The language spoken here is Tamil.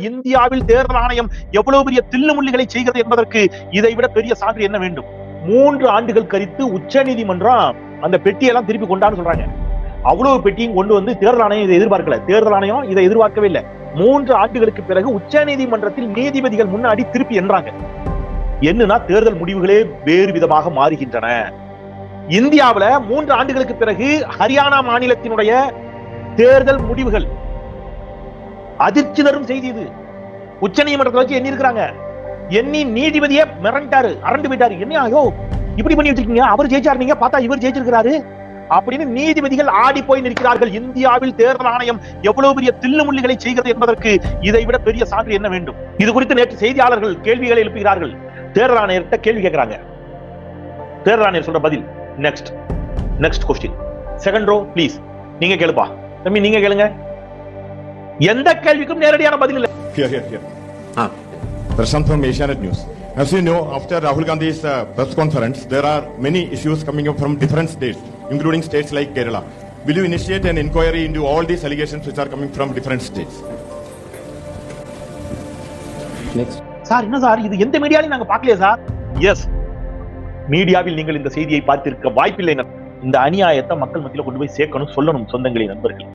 இந்தியாவில் தேர்தல் ஆணையம் எவ்வளவு பெரிய தில்லுமுள்ளிகளை செய்கிறது என்பதற்கு இதை விட பெரிய சான்று என்ன வேண்டும்? 3 ஆண்டுகள் கழித்து உச்ச நீதிமன்றம் அந்த பெட்டியெல்லாம் திருப்பி கொண்டான்னு சொல்றாங்க. அவ்வளவு பெட்டியும் கொண்டு வந்து தேர்தல் ஆணையம் இதை எதிர்பார்க்கல. தேர்தல் ஆணையம் இதை எதிர்பார்க்கவே இல்லை. 3 ஆண்டுகளுக்கு பிறகு உச்ச நீதிமன்றத்தில் நீதிபதிகள் முன்னாடி திருப்பி என்றாங்க. என்னன்னா தேர்தல் முடிவுகளே வேறு விதமாக மாறுகின்றன. இந்தியாவுல 3 ஆண்டுகளுக்கு பிறகு ஹரியானா மாநிலத்தினுடைய தேர்தல் முடிவுகள் அதிர்ச்சி தரும் செய்தி. இது உச்ச நீதிமன்றத்தை வச்சு எண்ணி இருக்கிறாங்க. எண்ணி நீதிபதியே மிரண்டாரு, அரண்டு போயிட்டாரு. என்ன ஐயோ இப்படி பண்ணி வச்சிருக்கீங்க, அவர் ஜெயிச்சாரு, நீங்க பார்த்தா இவர் ஜெயிச்சிருக்கிறாரு அப்படின்னு நீதிபதிகள் ஆடி போய் நிற்கிறார்கள். இந்தியாவில் தேர்தல் ஆணையம் எவ்வளவு பெரிய தில்லுமுள்ளிகளை செய்கிறது என்பதற்கு இதை விட பெரிய சான்று என்ன வேண்டும்? இது குறித்து நேற்று செய்தியாளர்கள் கேள்விகளை எழுப்புகிறார்கள். தேர்தல் ஆணையர்கிட்ட கேள்வி கேட்கிறாங்க. தேர்தல் ஆணையர் சொல்ற பதில் next question. Second row please, நீங்க கேளுப்பா தம்பி, நீங்க கேளுங்க. எந்த கேள்விக்கும் நேரடியான பதில் இல்லை. Prashant from Asianet News. As you know, after Rahul Gandhi's press conference, there are many issues coming up from different states, including states like Kerala. Will you initiate an inquiry into all these allegations which are coming from different states? Next. Sir என்ன சார் இது எந்த மீடியாலையும் நாங்க பார்க்கலையே சார். எஸ், மீடியாவில் நீங்கள் இந்த செய்தியை பார்த்திருக்க வாய்ப்பில்லை. இந்த அநியாயத்தை மக்கள் மத்தியில கொண்டு போய் சேர்க்கணும், சொல்லணும் சொந்தங்களே, நண்பர்கள்.